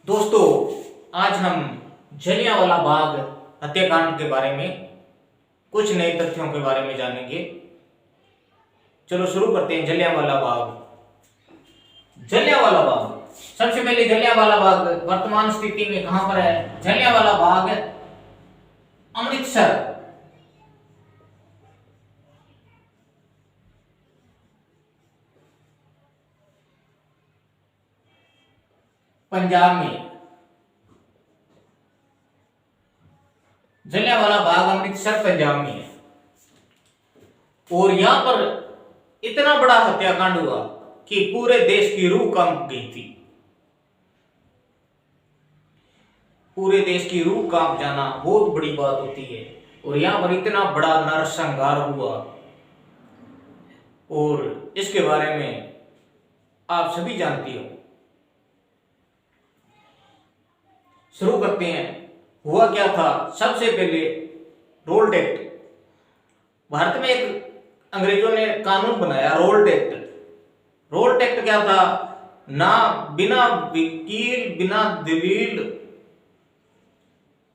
दोस्तों, आज हम जलियांवाला बाग हत्याकांड के बारे में कुछ नए तथ्यों के बारे में जानेंगे। चलो शुरू करते हैं। जलियांवाला बाग। जलियांवाला बाग, सबसे पहले जलियांवाला बाग वर्तमान स्थिति में कहां पर है? जलियांवाला बाग अमृतसर, पंजाब में। जलियांवाला बाग अमृतसर पंजाब में है और यहां पर इतना बड़ा हत्याकांड हुआ कि पूरे देश की रूह कांप गई थी। पूरे देश की रूह कांप जाना बहुत बड़ी बात होती है और यहां पर इतना बड़ा नरसंहार हुआ और इसके बारे में आप सभी जानते हो। शुरू करते हैं। हुआ क्या था? सबसे पहले रोल्ड एक्ट। भारत में एक अंग्रेजों ने कानून बनाया, रोल्ड एक्ट। रोल्ड एक्ट क्या था? ना बिना वकील, बिना दलील,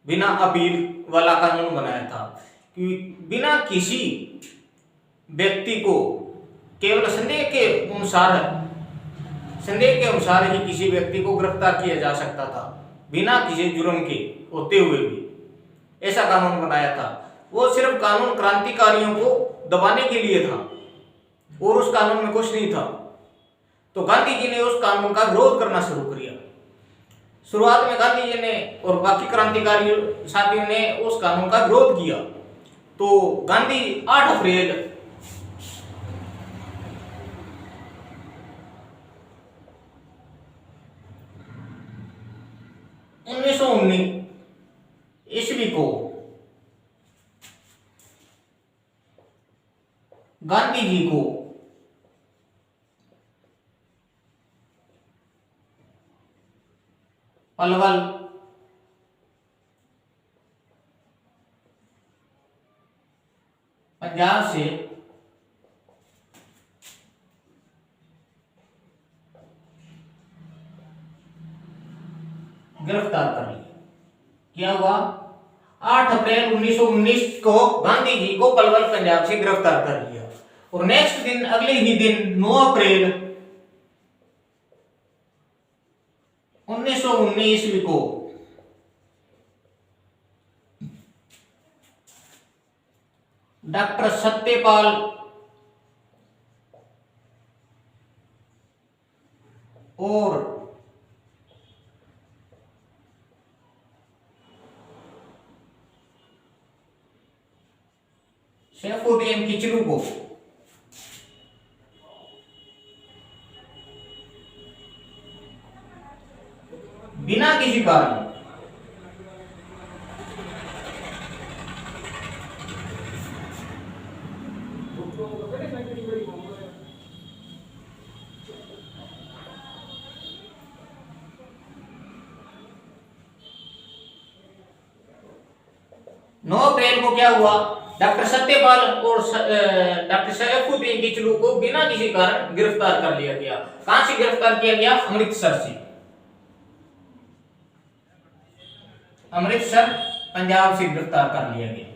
बिना अपील वाला कानून बनाया था कि बिना किसी व्यक्ति को केवल संदेह के अनुसार ही किसी व्यक्ति को गिरफ्तार किया जा सकता था, बिना किसी जुर्म के होते हुए भी। ऐसा कानून बनाया था। वो सिर्फ कानून क्रांतिकारियों को दबाने के लिए था और उस कानून में कुछ नहीं था। तो गांधी जी ने उस कानून का विरोध करना शुरू किया। शुरुआत में गांधी जी ने और बाकी क्रांतिकारी साथियों ने उस कानून का विरोध किया। तो गांधी 8 अप्रैल 1919 ईस्वी को गांधी जी को पलवल पंजाब से गिरफ्तार कर लिया। क्या हुआ? 8 अप्रैल 1919 को गांधी जी को पलवल पंजाब से गिरफ्तार कर लिया और नेक्स्ट दिन, अगले ही दिन 9 अप्रैल 1919 ईस्वी को डॉक्टर सत्यपाल और सैफुद्दीन किचलू को बिना किसी कारण नौ अप्रैल को क्या हुआ? डॉक्टर सत्यपाल और डॉक्टर सैफुद्दीन किचलू को बिना किसी कारण गिरफ्तार कर लिया गया। कहां से गिरफ्तार किया गया? अमृतसर से। अमृतसर पंजाब से गिरफ्तार कर लिया गया।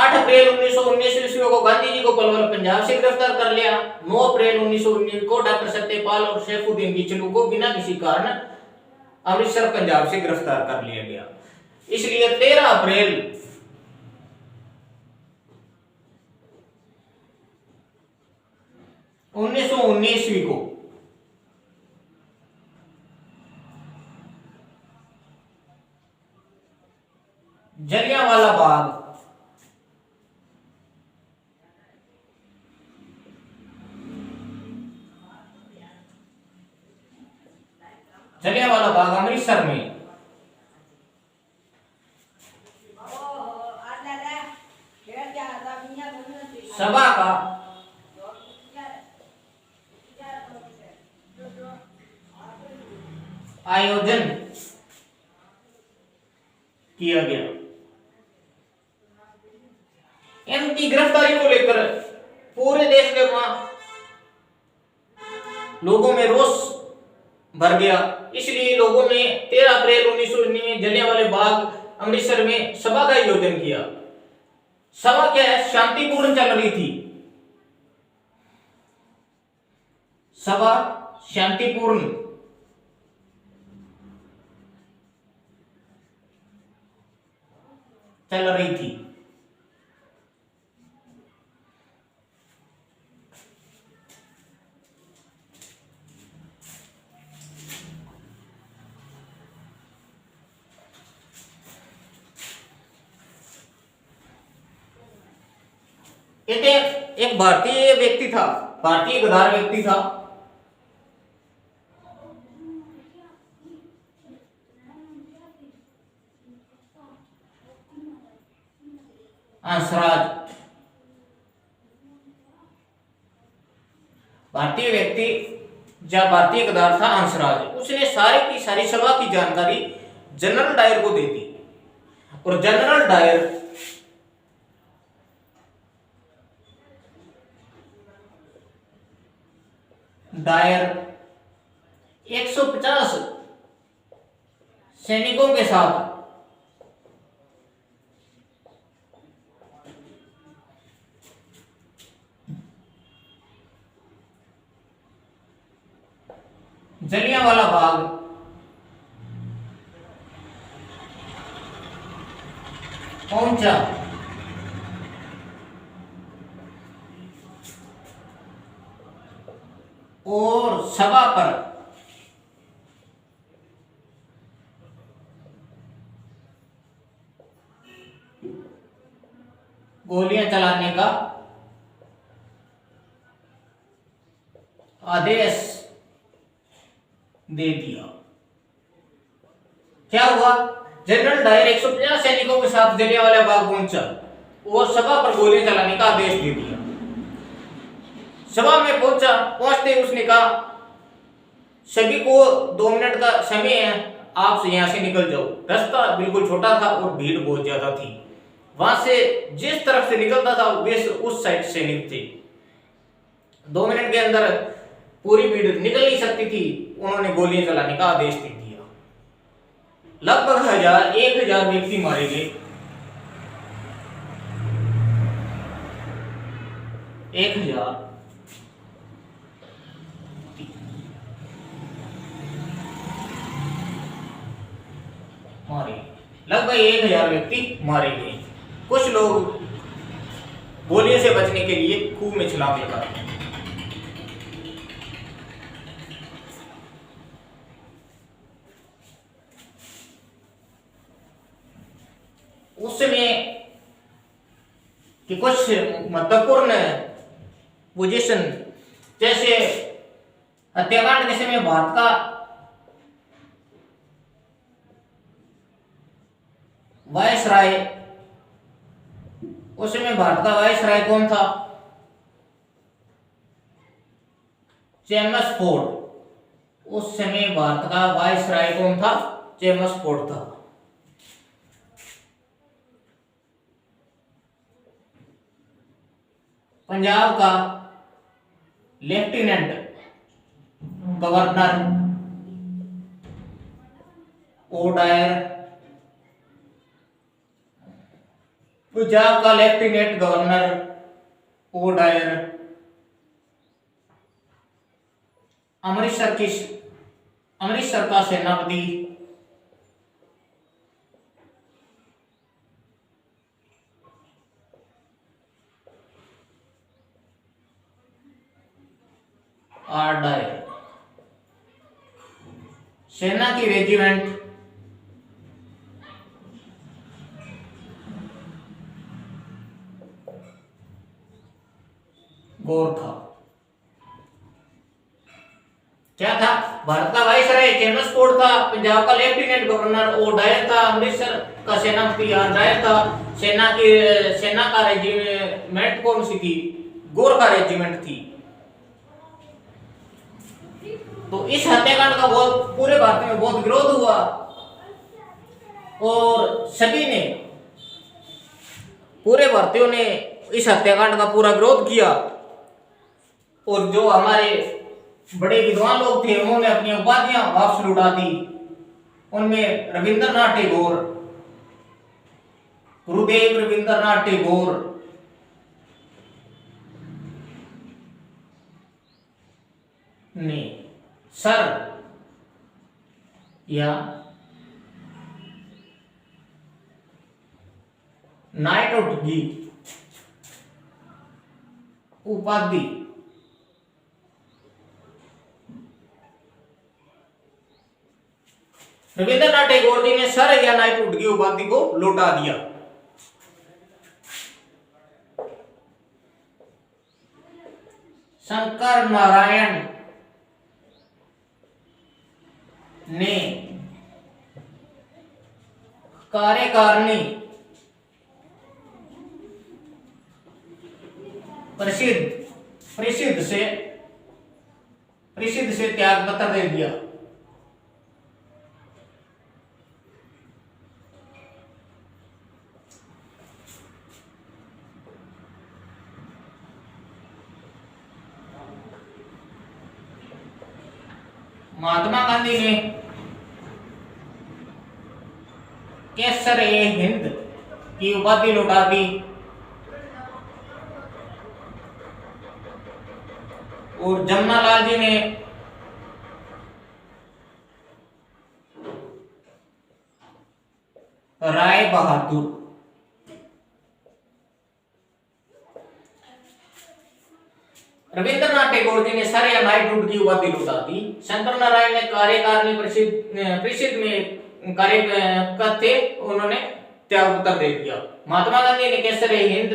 8 अप्रैल 1919 ईस्वी को गांधी जी को पलवल पंजाब से गिरफ्तार कर लिया। 9 अप्रैल 1919 को डॉक्टर सत्यपाल और सैफुद्दीन किचलू को बिना किसी कारण अमृतसर पंजाब से गिरफ्तार कर लिया गया। इसलिए 13 अप्रैल 1919 ईस्वी को जलियांवाला बाग अमृतसर में सभा का आयोजन किया गया। इनकी गिरफ्तारी को लेकर पूरे देश में लोगों में रोष भर गया। इसलिए लोगों ने 13 अप्रैल 1919 में जलियांवाला बाग अमृतसर में सभा का आयोजन किया। सभा क्या है, शांतिपूर्ण चल रही थी। सभा शांतिपूर्ण चल रही थी। कहते एक भारतीय व्यक्ति था, भारतीय गद्दार व्यक्ति था। हंसराज, भारतीय व्यक्ति या भारतीय गद्दार था हंसराज। उसने सारी की सारी सभा की जानकारी जनरल डायर को दे दी और जनरल डायर 150 सैनिकों के साथ जलियांवाला बाग पहुंचा। और सभा पर गोलियां चलाने का आदेश दे दिया। क्या हुआ, जनरल डायर 150 सैनिकों के साथ जलियांवाला बाग पहुंचा और सभा पर गोलियां चलाने का आदेश दे दिया। सभा में पहुंचा, पहुंचते उसने कहा सभी को 2 मिनट का समय है, आप यहां से निकल जाओ। रास्ता बिल्कुल छोटा था और भीड़ बहुत ज्यादा थी। वहां से जिस तरफ से निकलता था वे उस साइड सैनिक थे। 2 मिनट के अंदर पूरी भीड़ निकल नहीं सकती थी। उन्होंने गोलियां चलाने का आदेश दे दिया। लगभग 1000 व्यक्ति मारे गए। 1000 मारे, लगभग 1000 व्यक्ति मारे गए। कुछ लोग गोलियों से बचने के लिए खूह में छलांग लगा। उस समय कि कुछ महत्वपूर्ण पोजीशन, जैसे हत्याकांड के समय भारत का वायसराय, उस समय भारत का वायसराय कौन था, चेम्सफोर्ड। उस समय भारत का वायसराय कौन था, चेम्सफोर्ड था। पंजाब का लेफ्टिनेंट गवर्नर ओडायर, पंजाब का लेफ्टिनेंट गवर्नर ओडायर, अमृतसर का सेनापति डायर, सेना की रेजिमेंट गोरखा। क्या था, भारत का वायसराय चेम्सफोर्ड था, पंजाब का लेफ्टिनेंट गवर्नर ओडायर था, अमृतसर का सेनापति डायर था। सेना का रेजिमेंट कौन सी थी, गोरखा रेजिमेंट थी। तो इस हत्याकांड का बहुत पूरे भारत में बहुत विरोध हुआ और सभी ने, पूरे भारतीयों ने इस हत्याकांड का पूरा विरोध किया। और जो हमारे बड़े विद्वान लोग थे, उन्होंने अपनी उपाधियां वापस लौटा दी। उनमें रविंद्रनाथ टैगोर, गुरुदेव रविंद्रनाथ टैगोर ने सर या नाइटहुड की उपाधि रविंद्रनाथ टैगोर जी ने सर या नाइटहुड की उपाधि को लौटा दिया। शंकर नारायण ने कार्यकारिणी परिषद से त्याग पत्र दे दिया। महात्मा गांधी ने केसर-ए-हिंद की उपाधि लौटा दी और जमनालाल जी ने राय बहादुर रविंद्रनाथ टैगोर जी ने सर या नाइटहुड की उपाधि लौटा दी। शंकर नारायण ने कार्यकारिणी परिषद में कार्य थे, उन्होंने त्याग पत्र दे दिया। महात्मा गांधी ने केसर-ए-हिंद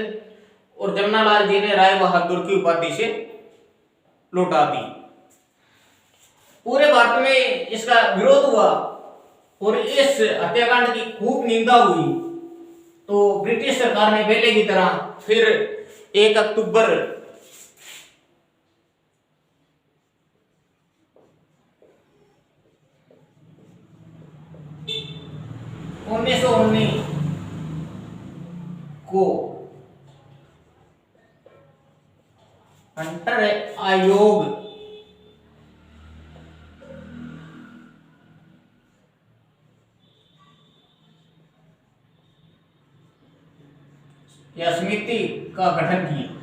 और जमनालाल जी ने राय बहादुर की उपाधि से लौटा दी। पूरे भारत में इसका विरोध हुआ और इस हत्याकांड की खूब निंदा हुई। तो ब्रिटिश सरकार ने पहले की तरह फिर 1 अक्टूबर 1919 को हंटर आयोग या समिति का गठन किया।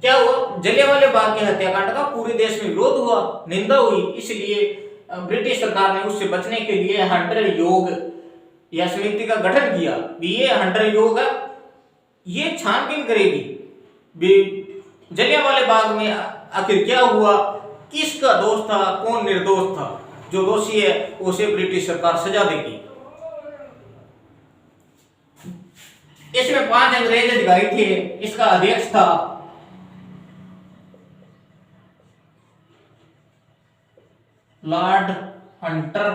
क्या हुआ? जलियांवाले बाग के हत्याकांड का पूरे देश में विरोध हुआ, निंदा हुई। इसलिए ब्रिटिश सरकार ने उससे बचने के लिए हंटर योग या समिति का गठन किया। ये हंटर योग ये छानबीन करेगी जलियांवाले बाग में आखिर क्या हुआ, किसका दोष था, कौन निर्दोष था। जो दोषी है उसे ब्रिटिश सरकार सजा देगी। इसमें 5 अंग्रेज अधिकारी थे। इसका अध्यक्ष था लॉर्ड हंटर।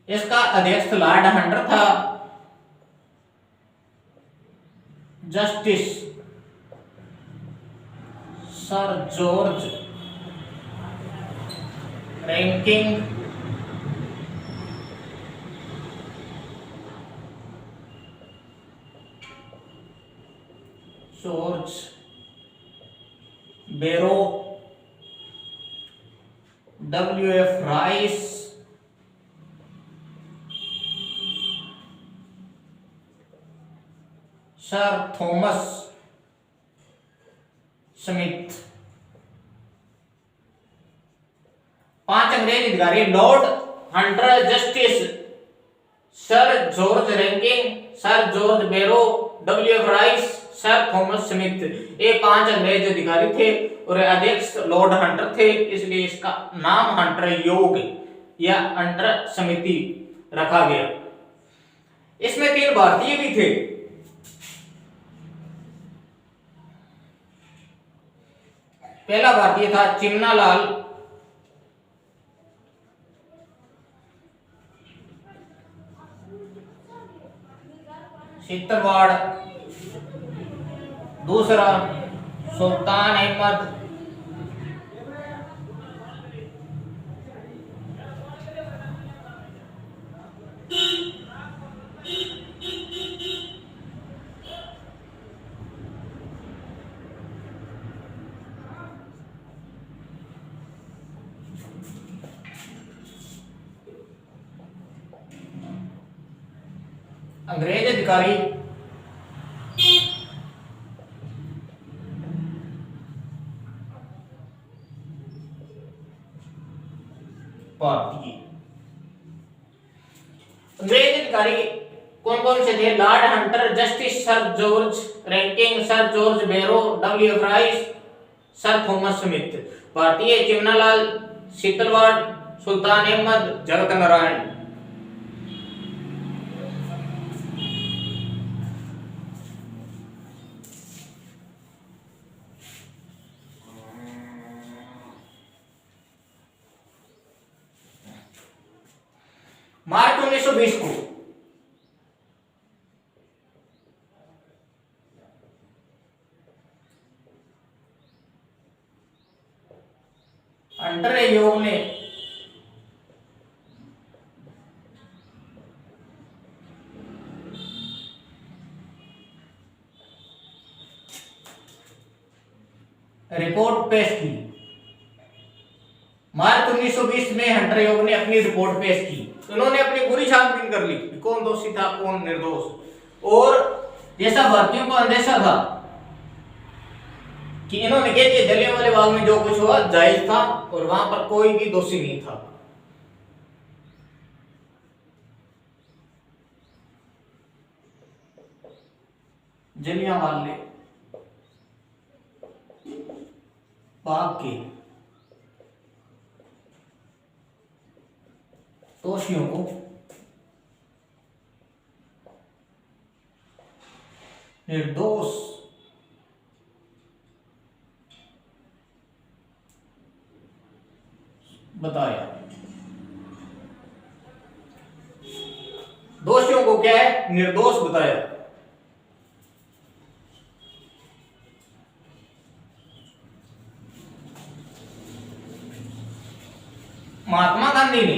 इसका अध्यक्ष लॉर्ड हंटर था। Justice sir George ranking, George बेरो, W.F. Rice, sir Thomas Smith. 5 अंग्रेज अधिकारी Lord Hunter, justice sir George Rankin, sir George बेरो, W.F. Rice, sir Thomas Smith, ये 5 अंग्रेज अधिकारी थे और अध्यक्ष लॉर्ड हंटर थे। इसलिए इसका नाम हंटर योग या हंटर समिति रखा गया। इसमें 3 भारतीय भी थे। पहला भारतीय था चिमनालाल सितरवाड़, दूसरा सुल्तान अहमद, अंग्रेज अधिकारी भारतीय। अंग्रेज अधिकारी कौन कौन से थे? Lord Hunter, justice sir George Rankin, sir George Barrow, W Rice, sir Thomas Smith. भारतीय चिमनालाल शीतलवाड़, सुल्तान अहमद, जगत नारायण। मार्च 1920 को हंटर योग ने रिपोर्ट पेश की। मार्च 1920 में हंटर योग ने अपनी रिपोर्ट पेश की। उन्होंने अपनी पूरी छानबीन कर ली कि कौन दोषी था कौन निर्दोष। और जैसा भारतीयों को अंदेशा था कि इन्होंने कह दिया जलियांवाले बाग में जो कुछ हुआ जायज था और वहां पर कोई भी दोषी नहीं था। जलियांवाले बाग के दोषियों को निर्दोष बताया। दोषियों को क्या है? निर्दोष बताया। महात्मा गांधी ने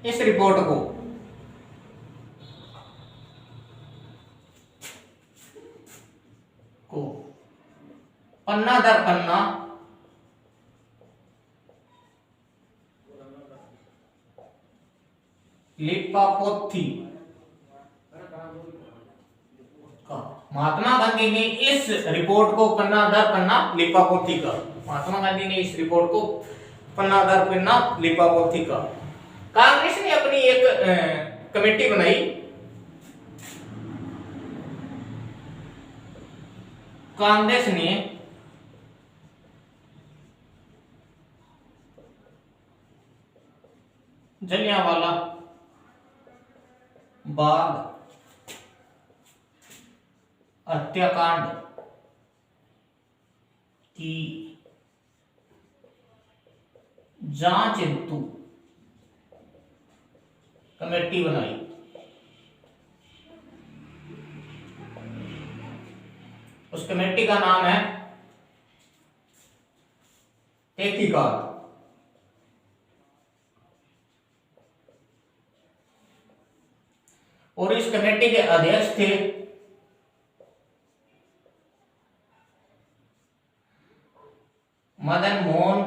इस रिपोर्ट को पन्ना दर पन्ना लिपापोथी का, महात्मा गांधी ने इस रिपोर्ट को पन्ना दर पन्ना लिपापोथी का, महात्मा गांधी ने इस रिपोर्ट को पन्ना दर पन्ना लिपापोथी का। कांग्रेस ने अपनी एक कमेटी बनाई। कांग्रेस ने जलियांवाला बाग हत्याकांड की जांच हेतु कमेटी बनाई। उस कमेटी का नाम है तहकीकात। और इस कमेटी के अध्यक्ष थे मदन मोहन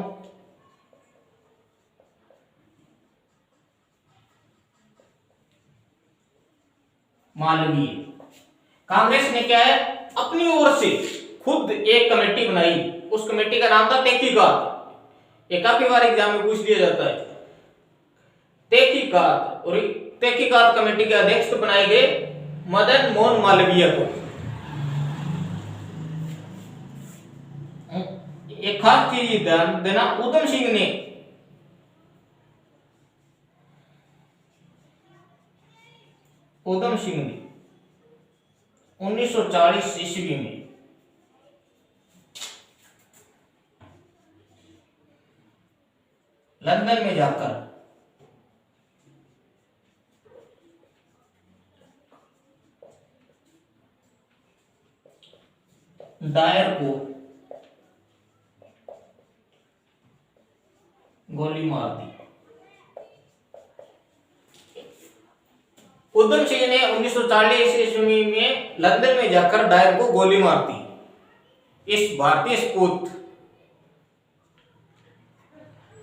मालवीय। कांग्रेस ने क्या है अपनी ओर से खुद एक कमेटी बनाई। उस कमेटी का नाम था तहकीकात। ये काफी बार एग्जाम में पूछ लिया जाता है तहकीकात। और तहकीकात कमेटी के अध्यक्ष बनाए गए मदन मोहन मालवीय को। एक खास चीज ध्यान देना, उधम सिंह ने उधम सिंह ने 1940 ईस्वी में लंदन में जाकर डायर को गोली मार दी। उधम सिंह ने 1940 ईस्वी में लंदन में जाकर डायर को गोली मार दी। इस भारतीय सपूत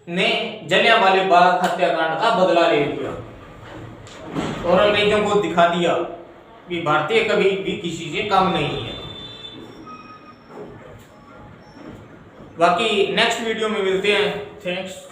ने जलियांवाला बाग हत्याकांड का बदला ले लिया और अंग्रेजों को दिखा दिया कि भारतीय कभी भी किसी से कम नहीं है। बाकी नेक्स्ट वीडियो में मिलते हैं। थैंक्स।